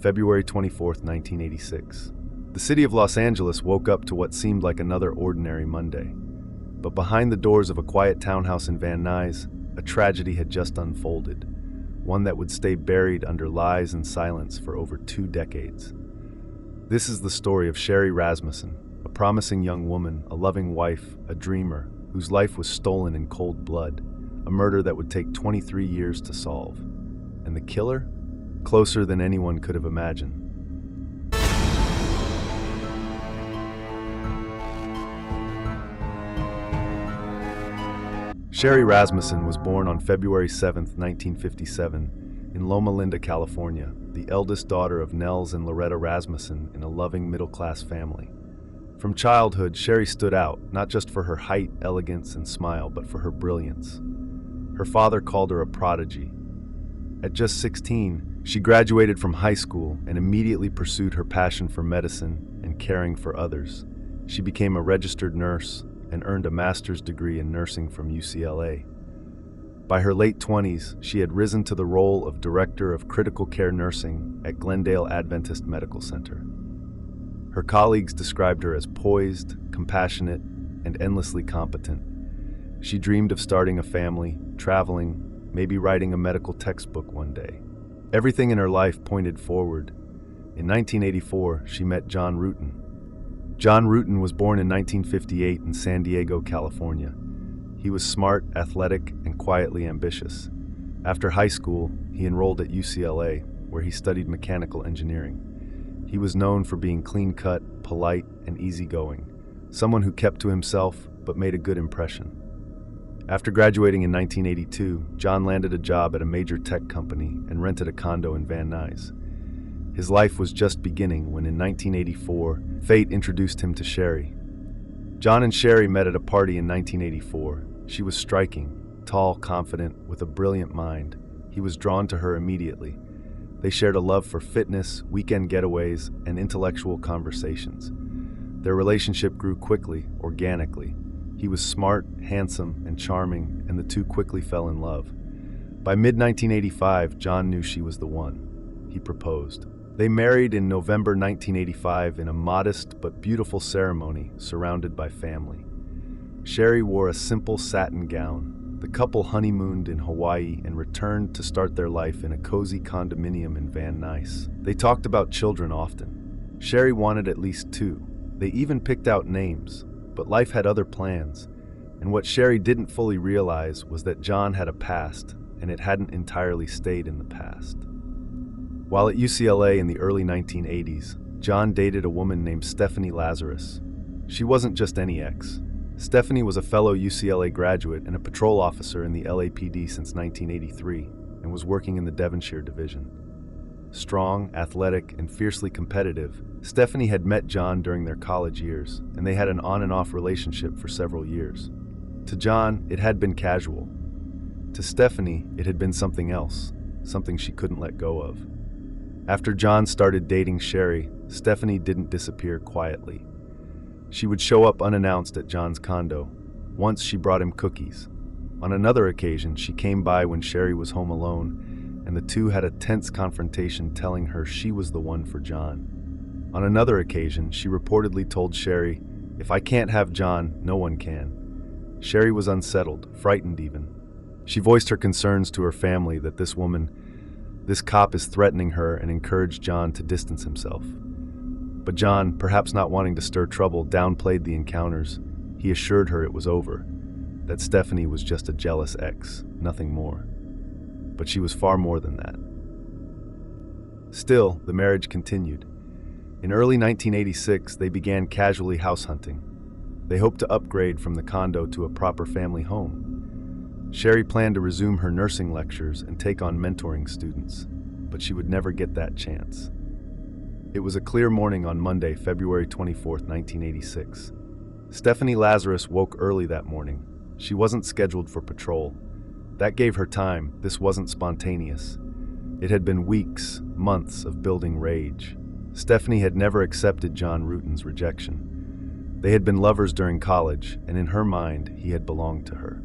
February 24th, 1986. The city of Los Angeles woke up to what seemed like another ordinary Monday. But behind the doors of a quiet townhouse in Van Nuys, a tragedy had just unfolded, one that would stay buried under lies and silence for over 2 decades. This is the story of Sherri Rasmussen, a promising young woman, a loving wife, a dreamer, whose life was stolen in cold blood, a murder that would take 23 years to solve. And the killer? Closer than anyone could have imagined. Sherri Rasmussen was born on February 7, 1957, in Loma Linda, California, the eldest daughter of Nels and Loretta Rasmussen in a loving middle-class family. From childhood, Sherri stood out, not just for her height, elegance, and smile, but for her brilliance. Her father called her a prodigy. At just 16, she graduated from high school and immediately pursued her passion for medicine and caring for others. She became a registered nurse and earned a master's degree in nursing from UCLA. By her late 20s, she had risen to the role of Director of Critical Care Nursing at Glendale Adventist Medical Center. Her colleagues described her as poised, compassionate, and endlessly competent. She dreamed of starting a family, traveling, maybe writing a medical textbook one day. Everything in her life pointed forward. In 1984, she met John Ruetten. John Ruetten was born in 1958 in San Diego, California. He was smart, athletic, and quietly ambitious. After high school, he enrolled at UCLA, where he studied mechanical engineering. He was known for being clean-cut, polite, and easygoing, someone who kept to himself but made a good impression. After graduating in 1982, John landed a job at a major tech company and rented a condo in Van Nuys. His life was just beginning when in 1984, fate introduced him to Sherri. John and Sherri met at a party in 1984. She was striking, tall, confident, with a brilliant mind. He was drawn to her immediately. They shared a love for fitness, weekend getaways, and intellectual conversations. Their relationship grew quickly, organically. He was smart, handsome, and charming, and the two quickly fell in love. By mid-1985, John knew she was the one. He proposed. They married in November 1985 in a modest but beautiful ceremony surrounded by family. Sherri wore a simple satin gown. The couple honeymooned in Hawaii and returned to start their life in a cozy condominium in Van Nuys. They talked about children often. Sherri wanted at least 2. They even picked out names, but life had other plans. And what Sherri didn't fully realize was that John had a past, and it hadn't entirely stayed in the past. While at UCLA in the early 1980s, John dated a woman named Stephanie Lazarus. She wasn't just any ex. Stephanie was a fellow UCLA graduate and a patrol officer in the LAPD since 1983 and was working in the Devonshire division. Strong, athletic, and fiercely competitive, Stephanie had met John during their college years, and they had an on-and-off relationship for several years. To John, it had been casual. To Stephanie, it had been something else, something she couldn't let go of. After John started dating Sherri, Stephanie didn't disappear quietly. She would show up unannounced at John's condo. Once she brought him cookies. On another occasion, she came by when Sherri was home alone, and the two had a tense confrontation telling her she was the one for John. On another occasion, she reportedly told Sherri, "If I can't have John, no one can." Sherri was unsettled, frightened even. She voiced her concerns to her family that this cop is threatening her, and encouraged John to distance himself. But John, perhaps not wanting to stir trouble, downplayed the encounters. He assured her it was over, that Stephanie was just a jealous ex, nothing more. But she was far more than that. Still, the marriage continued. In early 1986, they began casually house hunting. They hoped to upgrade from the condo to a proper family home. Sherri planned to resume her nursing lectures and take on mentoring students, but she would never get that chance. It was a clear morning on Monday, February 24, 1986. Stephanie Lazarus woke early that morning. She wasn't scheduled for patrol. That gave her time. This wasn't spontaneous. It had been weeks, months of building rage. Stephanie had never accepted John Ruetten's rejection. They had been lovers during college, and in her mind, he had belonged to her.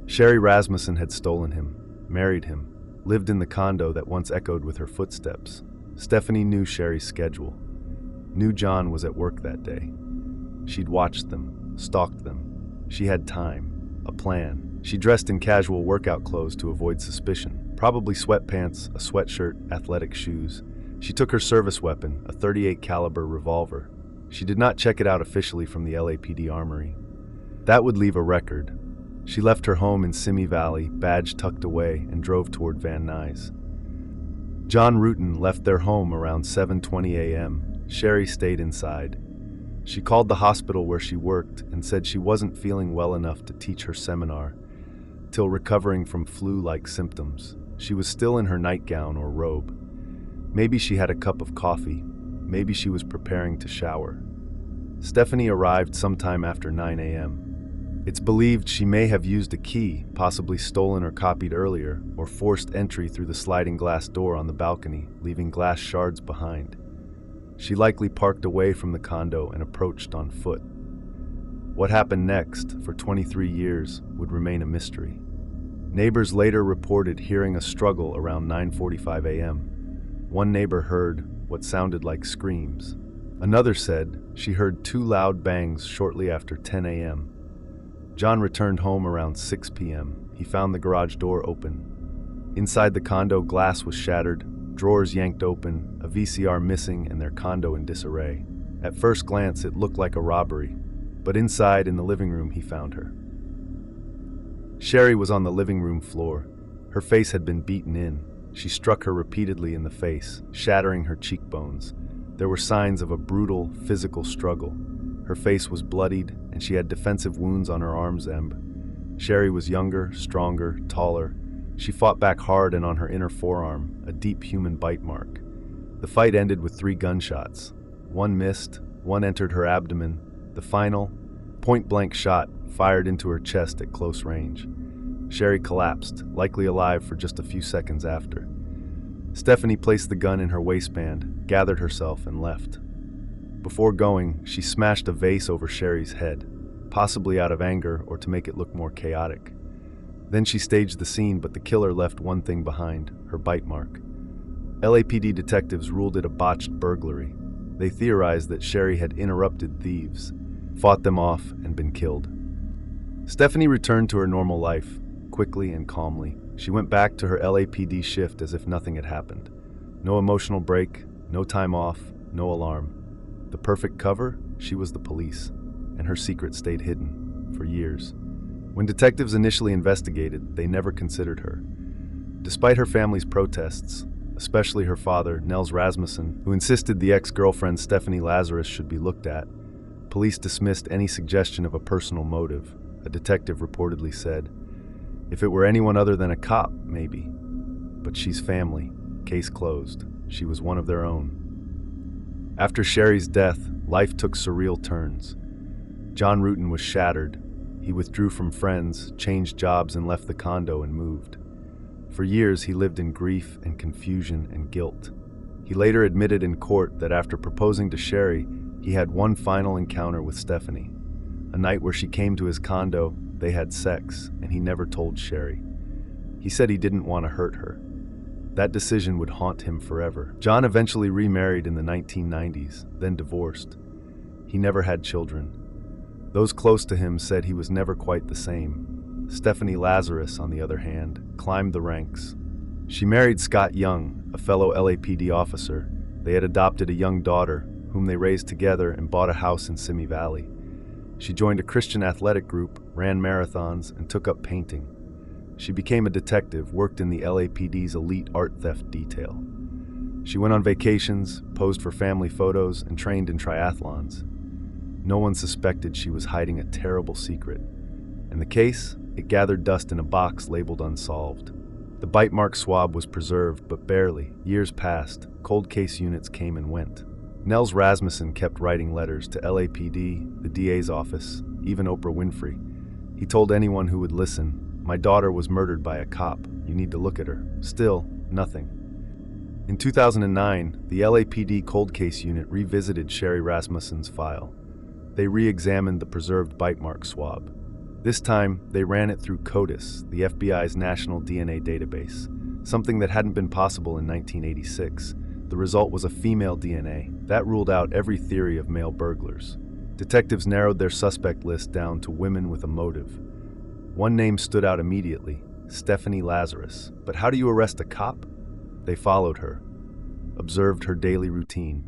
Sherri Rasmussen had stolen him, married him, lived in the condo that once echoed with her footsteps. Stephanie knew Sherri's schedule, knew John was at work that day. She'd watched them, stalked them. She had time, a plan. She dressed in casual workout clothes to avoid suspicion, probably sweatpants, a sweatshirt, athletic shoes. She took her service weapon, a .38 caliber revolver. She did not check it out officially from the LAPD armory. That would leave a record. She left her home in Simi Valley, badge tucked away, and drove toward Van Nuys. John Rutan left their home around 7:20 a.m. Sherri stayed inside. She called the hospital where she worked and said she wasn't feeling well enough to teach her seminar, till recovering from flu-like symptoms. She was still in her nightgown or robe. Maybe she had a cup of coffee. Maybe she was preparing to shower. Stephanie arrived sometime after 9 a.m. It's believed she may have used a key, possibly stolen or copied earlier, or forced entry through the sliding glass door on the balcony, leaving glass shards behind. She likely parked away from the condo and approached on foot. What happened next, for 23 years, would remain a mystery. Neighbors later reported hearing a struggle around 9:45 a.m. One neighbor heard what sounded like screams. Another said she heard two loud bangs shortly after 10 a.m. John returned home around 6 p.m. He found the garage door open. Inside the condo, glass was shattered, drawers yanked open, a VCR missing, and their condo in disarray. At first glance, it looked like a robbery, but inside in the living room, he found her. Sherri was on the living room floor. Her face had been beaten in. She struck her repeatedly in the face, shattering her cheekbones. There were signs of a brutal, physical struggle. Her face was bloodied, and she had defensive wounds on her arms. Sherri was younger, stronger, taller. She fought back hard, and on her inner forearm, a deep human bite mark. The fight ended with 3 gunshots. One missed, one entered her abdomen. The final, point-blank shot fired into her chest at close range. Sherri collapsed, likely alive for just a few seconds after. Stephanie placed the gun in her waistband, gathered herself, and left. Before going, she smashed a vase over Sherri's head, possibly out of anger or to make it look more chaotic. Then she staged the scene, but the killer left one thing behind, her bite mark. LAPD detectives ruled it a botched burglary. They theorized that Sherri had interrupted thieves, fought them off, and been killed. Stephanie returned to her normal life, quickly and calmly. She went back to her LAPD shift as if nothing had happened. No emotional break, no time off, no alarm. The perfect cover? She was the police, and her secret stayed hidden for years. When detectives initially investigated, they never considered her. Despite her family's protests, especially her father, Nels Rasmussen, who insisted the ex-girlfriend Stephanie Lazarus should be looked at, police dismissed any suggestion of a personal motive. A detective reportedly said, "If it were anyone other than a cop, maybe. But she's family. Case closed. She was one of their own." After Sherri's death, life took surreal turns. John Rutan was shattered. He withdrew from friends, changed jobs, and left the condo and moved. For years, he lived in grief and confusion and guilt. He later admitted in court that after proposing to Sherri, he had one final encounter with Stephanie. A night where she came to his condo, they had sex, and he never told Sherri. He said he didn't want to hurt her. That decision would haunt him forever. John eventually remarried in the 1990s, then divorced. He never had children. Those close to him said he was never quite the same. Stephanie Lazarus, on the other hand, climbed the ranks. She married Scott Young, a fellow LAPD officer. They had adopted a young daughter, whom they raised together, and bought a house in Simi Valley. She joined a Christian athletic group, ran marathons, and took up painting. She became a detective, worked in the LAPD's elite art theft detail. She went on vacations, posed for family photos, and trained in triathlons. No one suspected she was hiding a terrible secret. And the case? It gathered dust in a box labeled unsolved. The bite mark swab was preserved, but barely. Years passed. Cold case units came and went. Nels Rasmussen kept writing letters to LAPD, the DA's office, even Oprah Winfrey. He told anyone who would listen, "My daughter was murdered by a cop. You need to look at her." Still, nothing. In 2009, the LAPD cold case unit revisited Sherri Rasmussen's file. They re-examined the preserved bite mark swab. This time, they ran it through CODIS, the FBI's national DNA database, something that hadn't been possible in 1986. The result was a female DNA. That ruled out every theory of male burglars. Detectives narrowed their suspect list down to women with a motive. One name stood out immediately, Stephanie Lazarus. But how do you arrest a cop? They followed her, observed her daily routine.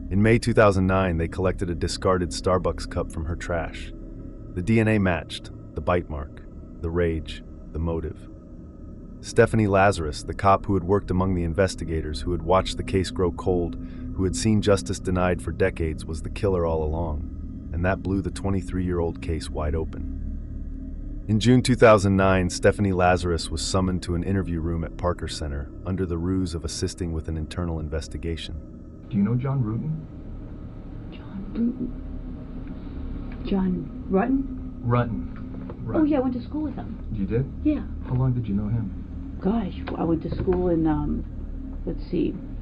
In May 2009, they collected a discarded Starbucks cup from her trash. The DNA matched the bite mark, the rage, the motive. Stephanie Lazarus, the cop who had worked among the investigators, who had watched the case grow cold, who had seen justice denied for decades, was the killer all along, and that blew the 23-year-old case wide open. In June 2009, Stephanie Lazarus was summoned to an interview room at Parker Center under the ruse of assisting with an internal investigation. Do you know John Rutten? John Rutten? John Rutten? Rutten. Oh, yeah, I went to school with him. You did? Yeah. How long did you know him? Gosh, I went to school in,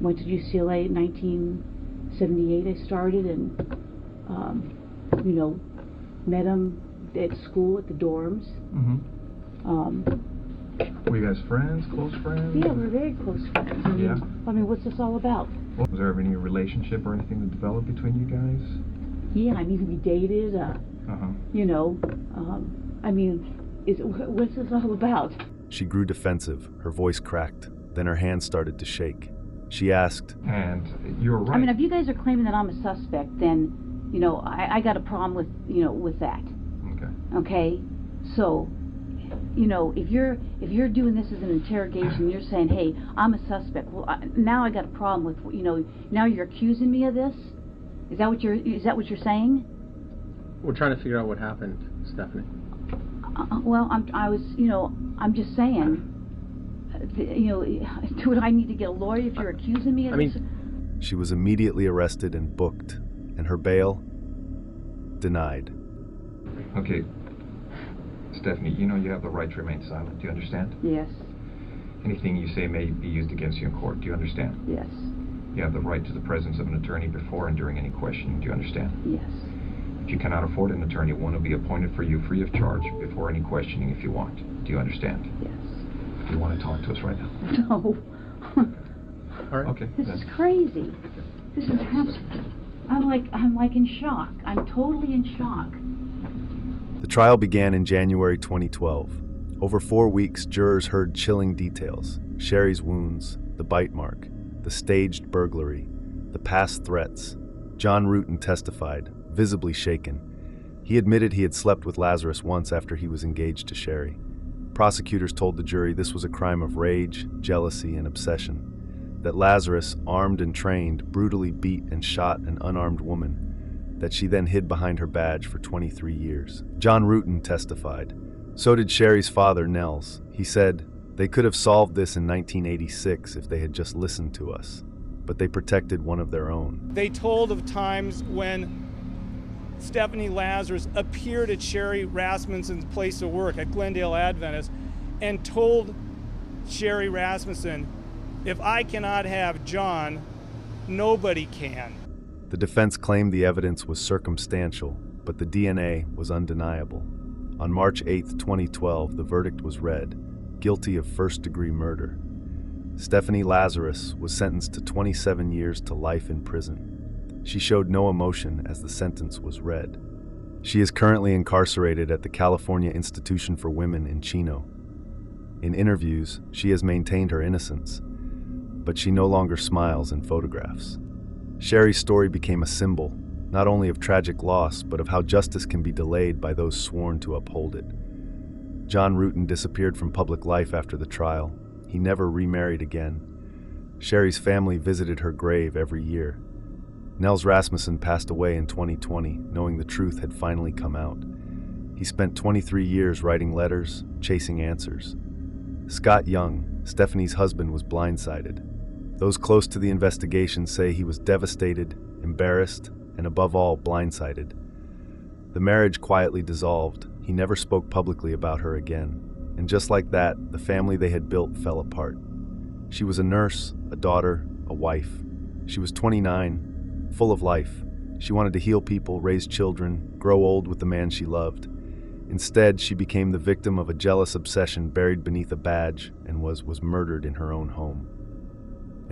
went to UCLA in 1978. I started and, met him at school at the dorms. Mm-hmm. Were you guys friends, close friends? Yeah, we're very close friends. I mean, what's this all about? Was there ever any relationship or anything that developed between you guys? Yeah, I mean, we dated, what's this all about? She grew defensive, her voice cracked, then her hands started to shake. She asked, and you're right. I mean, if you guys are claiming that I'm a suspect, then, I got a problem with that. Okay? So, if you're doing this as an interrogation, you're saying, hey, I'm a suspect. Well, now I got a problem with, now you're accusing me of this? Is that what you're saying? We're trying to figure out what happened, Stephanie. I'm just saying, do I need to get a lawyer if you're accusing me of this? She was immediately arrested and booked, and her bail denied. Okay, Stephanie, you know you have the right to remain silent. Do you understand? Yes. Anything you say may be used against you in court. Do you understand? Yes. You have the right to the presence of an attorney before and during any questioning. Do you understand? Yes. If you cannot afford an attorney, one will be appointed for you free of charge before any questioning if you want. Do you understand? Yes. Do you want to talk to us right now? No. All right. Okay. This is crazy. This is I'm like in shock. I'm totally in shock. The trial began in January 2012. Over 4 weeks, jurors heard chilling details: Sherri's wounds, the bite mark, the staged burglary, the past threats. John Rutten testified, visibly shaken. He admitted he had slept with Lazarus once after he was engaged to Sherri. Prosecutors told the jury this was a crime of rage, jealousy, and obsession. That Lazarus, armed and trained, brutally beat and shot an unarmed woman, that she then hid behind her badge for 23 years. John Rutten testified. So did Sherri's father, Nels. He said, they could have solved this in 1986 if they had just listened to us, but they protected one of their own. They told of times when Stephanie Lazarus appeared at Sherri Rasmussen's place of work at Glendale Adventist and told Sherri Rasmussen, if I cannot have John, nobody can. The defense claimed the evidence was circumstantial, but the DNA was undeniable. On March 8, 2012, the verdict was read, guilty of first-degree murder. Stephanie Lazarus was sentenced to 27 years to life in prison. She showed no emotion as the sentence was read. She is currently incarcerated at the California Institution for Women in Chino. In interviews, she has maintained her innocence, but she no longer smiles in photographs. Sherri's story became a symbol, not only of tragic loss, but of how justice can be delayed by those sworn to uphold it. John Rutten disappeared from public life after the trial. He never remarried again. Sherri's family visited her grave every year. Nels Rasmussen passed away in 2020, knowing the truth had finally come out. He spent 23 years writing letters, chasing answers. Scott Young, Stephanie's husband, was blindsided. Those close to the investigation say he was devastated, embarrassed, and above all, blindsided. The marriage quietly dissolved. He never spoke publicly about her again. And just like that, the family they had built fell apart. She was a nurse, a daughter, a wife. She was 29, full of life. She wanted to heal people, raise children, grow old with the man she loved. Instead, she became the victim of a jealous obsession buried beneath a badge and was murdered in her own home.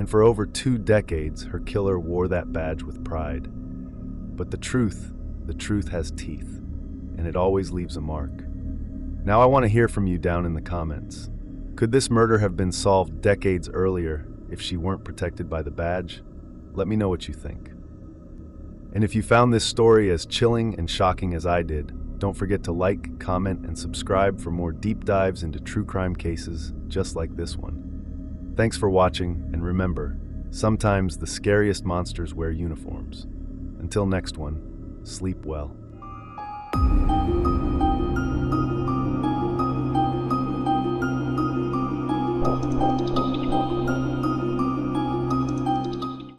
And for over 2 decades, her killer wore that badge with pride. But the truth has teeth, and it always leaves a mark. Now I want to hear from you down in the comments. Could this murder have been solved decades earlier if she weren't protected by the badge? Let me know what you think. And if you found this story as chilling and shocking as I did, don't forget to like, comment, and subscribe for more deep dives into true crime cases just like this one. Thanks for watching, and remember, sometimes the scariest monsters wear uniforms. Until next one, sleep well.